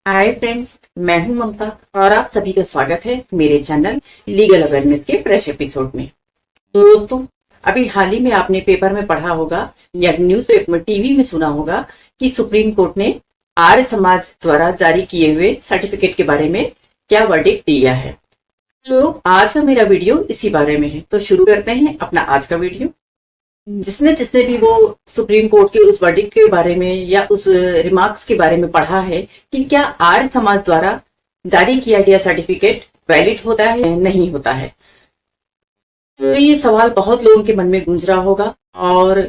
Hi friends, मैं हूं ममता और आप सभी का स्वागत है मेरे चैनल लीगल अवेयरनेस के फ्रेश एपिसोड में। तो दोस्तों, अभी हाल ही में आपने पेपर में पढ़ा होगा या न्यूज़पेपर में टीवी में सुना होगा कि सुप्रीम कोर्ट ने आर्य समाज द्वारा जारी किए हुए सर्टिफिकेट के बारे में क्या वर्डिक्ट दिया है। तो आज का मेरा वीडियो इसी बारे में है। तो शुरू करते हैं अपना आज का वीडियो। जिसने जिसने भी वो सुप्रीम कोर्ट के उस वर्डिक्ट के बारे में या उस रिमार्क्स के बारे में पढ़ा है कि क्या आर्य समाज द्वारा जारी किया गया सर्टिफिकेट वैलिड होता है या नहीं होता है, तो ये सवाल बहुत लोगों के मन में गूंज रहा होगा और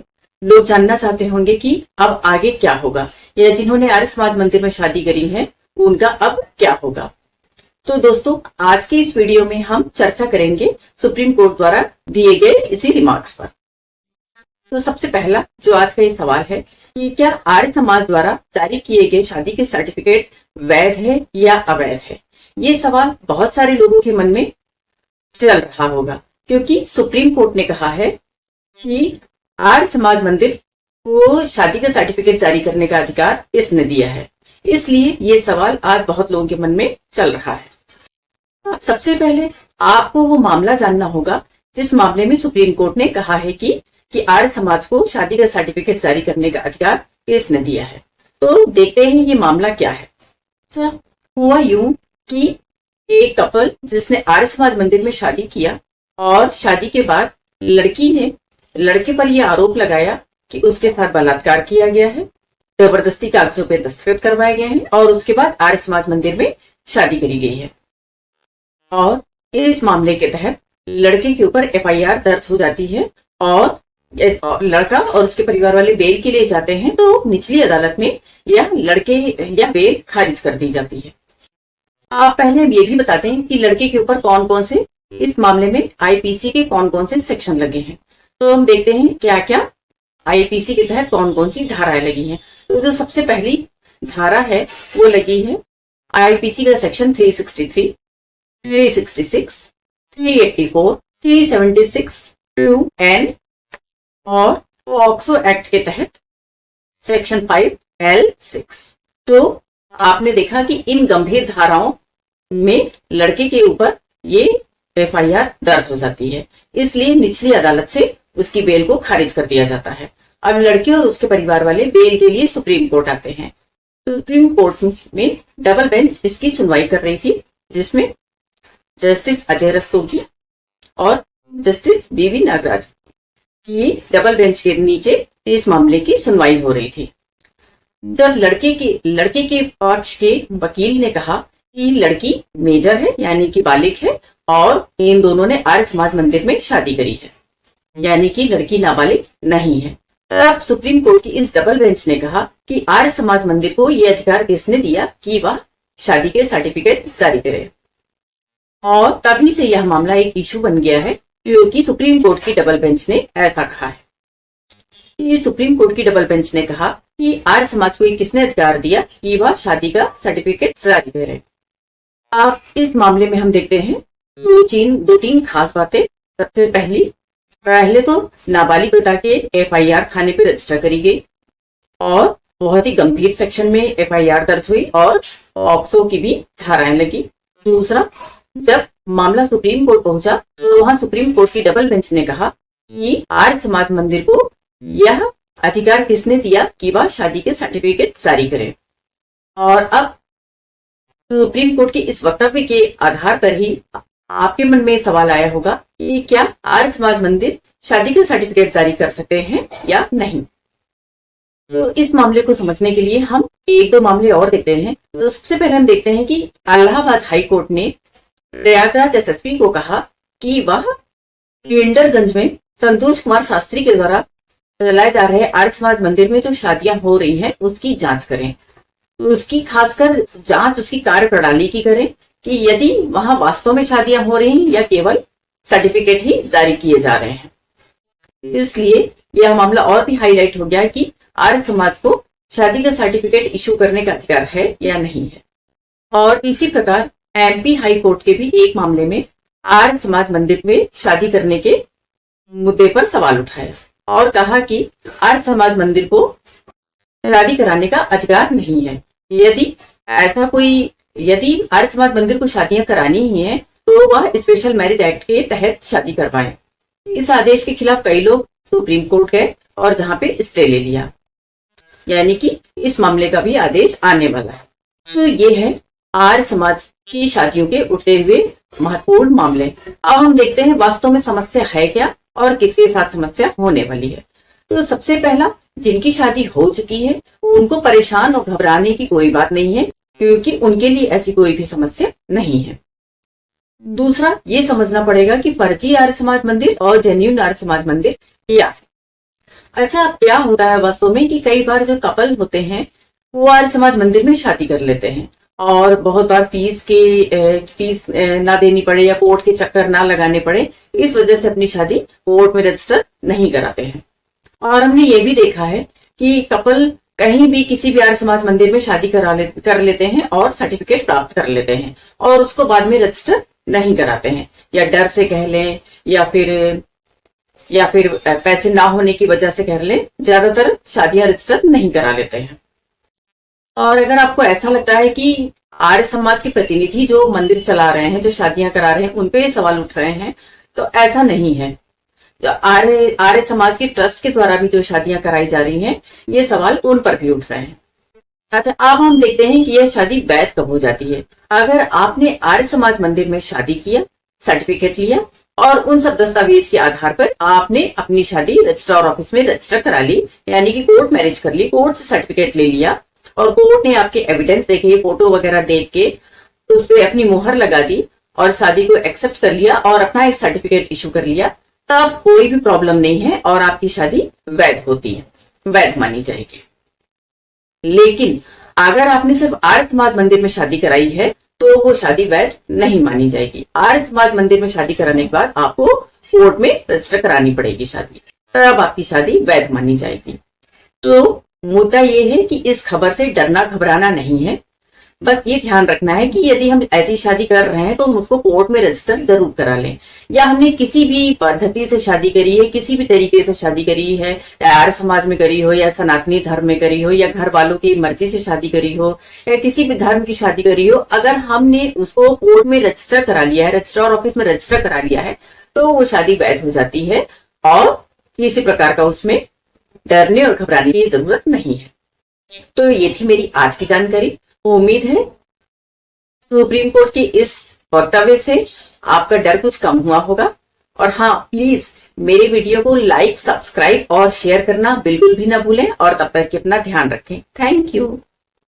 लोग जानना चाहते होंगे कि अब आगे क्या होगा, या जिन्होंने आर्य समाज मंदिर में शादी करी है उनका अब क्या होगा। तो दोस्तों, आज के इस वीडियो में हम चर्चा करेंगे सुप्रीम कोर्ट द्वारा दिए गए इसी रिमार्क्स पर। तो सबसे पहला जो आज का ये सवाल है कि क्या आर्य समाज द्वारा जारी किए गए शादी के सर्टिफिकेट वैध है या अवैध है। ये सवाल बहुत सारे लोगों के मन में चल रहा होगा, क्योंकि सुप्रीम कोर्ट ने कहा है कि आर्य समाज मंदिर को शादी का सर्टिफिकेट जारी करने का अधिकार इसने दिया है। इसलिए ये सवाल आज बहुत लोगों के मन में चल रहा है। सबसे पहले आपको वो मामला जानना होगा जिस मामले में सुप्रीम कोर्ट ने कहा है कि आर्य समाज को शादी का सर्टिफिकेट जारी करने का अधिकार किसने दिया है। तो देखते हैं ये मामला क्या है। हुआ यूं कि एक कपल जिसने आर्य समाज मंदिर में शादी किया और शादी के बाद लड़की ने लड़के पर यह आरोप लगाया कि उसके साथ बलात्कार किया गया है, जबरदस्ती कागजों पे दस्तखत करवाए गए हैं और उसके बाद आर्य समाज मंदिर में शादी करी गई है। और इस मामले के तहत लड़के के ऊपर एफआईआर दर्ज हो जाती है और लड़का और उसके परिवार वाले बेल के लिए जाते हैं, तो निचली अदालत में यह लड़के या बेल खारिज कर दी जाती है। आप पहले ये भी बताते हैं कि लड़के के ऊपर कौन कौन से इस मामले में आईपीसी के कौन कौन से सेक्शन लगे हैं। तो हम देखते हैं क्या क्या आईपीसी के तहत कौन कौन सी धाराएं लगी हैं। तो जो सबसे पहली धारा है वो लगी है आईपीसी का सेक्शन 363, 366, 384, 376 2N और पॉक्सो एक्ट के तहत सेक्शन 5L6। तो आपने देखा कि इन गंभीर धाराओं में लड़के के ऊपर ये एफआईआर दर्ज हो जाती है, इसलिए निचली अदालत से उसकी बेल को खारिज कर दिया जाता है। अब लड़के और उसके परिवार वाले बेल के लिए सुप्रीम कोर्ट आते हैं। सुप्रीम कोर्ट में डबल बेंच इसकी सुनवाई कर रही थी, जिसमें जस्टिस अजय रस्तोगी और जस्टिस बीवी नागराज की डबल बेंच के नीचे इस मामले की सुनवाई हो रही थी। जब लड़के के पक्ष के वकील ने कहा कि लड़की मेजर है यानी कि बालिग है और इन दोनों ने आर्य समाज मंदिर में शादी करी है, यानी कि लड़की नाबालिग नहीं है, तब सुप्रीम कोर्ट की इस डबल बेंच ने कहा कि आर्य समाज मंदिर को यह अधिकार किसने दिया कि वह शादी के सर्टिफिकेट जारी करे। और तभी से यह मामला एक इशू बन गया है, क्योंकि सुप्रीम कोर्ट की डबल बेंच ने ऐसा कहा है। सुप्रीम कोर्ट की डबल बेंच ने कहा कि आर्य समाज को किसने अधिकार दिया कि वह शादी का सर्टिफिकेट जारी करे। आप इस मामले में हम देखते हैं दो तीन खास बातें। सबसे पहले तो नाबालिग बता के एफआईआर थाने पे रजिस्टर करी गई और बहुत ही गंभीर सेक्शन में एफआईआर दर्ज हुई और पॉक्सो की भी धाराएं लगी। दूसरा, जब मामला सुप्रीम कोर्ट पहुंचा तो वहां सुप्रीम कोर्ट की डबल बेंच ने कहा कि आर्य समाज मंदिर को यह अधिकार किसने दिया कि वह शादी के सर्टिफिकेट जारी करे। और अब सुप्रीम कोर्ट के इस वक्तव्य के आधार पर ही आपके मन में सवाल आया होगा कि क्या आर्य समाज मंदिर शादी का सर्टिफिकेट जारी कर सकते हैं या नहीं। तो इस मामले को समझने के लिए हम एक दो मामले और देखते हैं। तो सबसे पहले हम देखते हैं कि इलाहाबाद हाई कोर्ट ने प्रयागराज एसएसपी को कहा कि वह किंडरगंज में संतोष कुमार शास्त्री के द्वारा चलाए जा रहे आर्य समाज मंदिर में जो शादियां हो रही हैं उसकी जांच करें। उसकी खासकर जांच उसकी कार्य प्रणाली की करें कि यदि वहां वास्तव में शादियां हो रही हैं या केवल सर्टिफिकेट ही जारी किए जा रहे हैं। इसलिए यह मामला और भी हाईलाइट हो गया है कि आर्य समाज को शादी का सर्टिफिकेट इशू करने का अधिकार है या नहीं है। और इसी प्रकार एमपी हाई कोर्ट के भी एक मामले में आर्य समाज मंदिर में शादी करने के मुद्दे पर सवाल उठाया और कहा कि आर्य समाज मंदिर को शादी कराने का अधिकार नहीं है। यदि ऐसा कोई यदि आर्य समाज मंदिर को शादियां करानी ही है तो वह स्पेशल मैरिज एक्ट के तहत शादी करवाएं। इस आदेश के खिलाफ कई लोग सुप्रीम कोर्ट गए और जहां पे स्टे ले लिया, यानी कि इस मामले का भी आदेश आने वाला है। तो ये है आर्य समाज की शादियों के उठे हुए महत्वपूर्ण मामले। अब हम देखते हैं वास्तव में समस्या है क्या और किसके साथ समस्या होने वाली है। तो सबसे पहला, जिनकी शादी हो चुकी है उनको परेशान और घबराने की कोई बात नहीं है, क्योंकि उनके लिए ऐसी कोई भी समस्या नहीं है। दूसरा, ये समझना पड़ेगा कि फर्जी आर्य समाज मंदिर और जेन्युइन आर्य समाज मंदिर क्या है। अच्छा, क्या होता है वास्तव में कि कई बार जो कपल होते हैं वो आर्य समाज मंदिर में शादी कर लेते हैं और बहुत बार फीस ना देनी पड़े या कोर्ट के चक्कर ना लगाने पड़े, इस वजह से अपनी शादी कोर्ट में रजिस्टर नहीं कराते हैं। और हमने ये भी देखा है कि कपल कहीं भी किसी भी आर्य समाज मंदिर में शादी कर लेते हैं और सर्टिफिकेट प्राप्त कर लेते हैं और उसको बाद में रजिस्टर नहीं कराते हैं, या डर से कह लें या फिर पैसे ना होने की वजह से कह लें, ज्यादातर शादियां रजिस्टर नहीं करा लेते हैं। और अगर आपको ऐसा लगता है कि आर्य समाज के प्रतिनिधि जो मंदिर चला रहे हैं, जो शादियां करा रहे हैं, उनपे सवाल उठ रहे हैं, तो ऐसा नहीं है। जो आर्य समाज के ट्रस्ट के द्वारा भी जो शादियां कराई जा रही हैं, ये सवाल उन पर भी उठ रहे हैं। अच्छा, अब हम देखते हैं कि यह शादी वैध कब हो जाती है। अगर आपने आर्य समाज मंदिर में शादी किया, सर्टिफिकेट लिया और उन सब दस्तावेज के आधार पर आपने अपनी शादी रजिस्ट्रार ऑफिस में रजिस्टर करा ली, यानी कि कोर्ट मैरिज कर ली, कोर्ट से सर्टिफिकेट ले लिया और कोर्ट ने आपके एविडेंस देखे, फोटो वगैरह देख के उस पर अपनी मुहर लगा दी और शादी को एक्सेप्ट कर लिया और अपना एक सर्टिफिकेट इशू कर लिया, तब कोई भी प्रॉब्लम नहीं है और आपकी शादी वैध होती है, वैध मानी जाएगी। लेकिन अगर आपने सिर्फ आर्य समाज मंदिर में शादी कराई है तो वो शादी वैध नहीं मानी जाएगी। आर्य समाज मंदिर में शादी कराने के बाद आपको कोर्ट में रजिस्टर करानी पड़ेगी शादी, तब आपकी शादी वैध मानी जाएगी। तो मुद्दा ये है कि इस खबर से डरना घबराना नहीं है, बस ये ध्यान रखना है कि यदि हम ऐसी शादी कर रहे हैं तो हम उसको कोर्ट में रजिस्टर जरूर करा लें। या हमने किसी भी पद्धति से शादी करी है, किसी भी तरीके से शादी करी है, आर्य समाज में करी हो या सनातनी धर्म में करी हो या घर वालों की मर्जी से शादी करी हो या किसी भी धर्म की शादी करी हो, अगर हमने उसको कोर्ट में रजिस्टर करा लिया है, रजिस्ट्रार ऑफिस में रजिस्टर करा लिया है, तो वो शादी वैध हो जाती है और किसी प्रकार का उसमें डरने और घबराने की जरूरत नहीं है। तो ये थी मेरी आज की जानकारी। उम्मीद है सुप्रीम कोर्ट के इस वक्तव्य से आपका डर कुछ कम हुआ होगा। और हाँ, प्लीज मेरे वीडियो को लाइक, सब्सक्राइब और शेयर करना बिल्कुल भी ना भूलें और तब तक अपना ध्यान रखें। Thank you.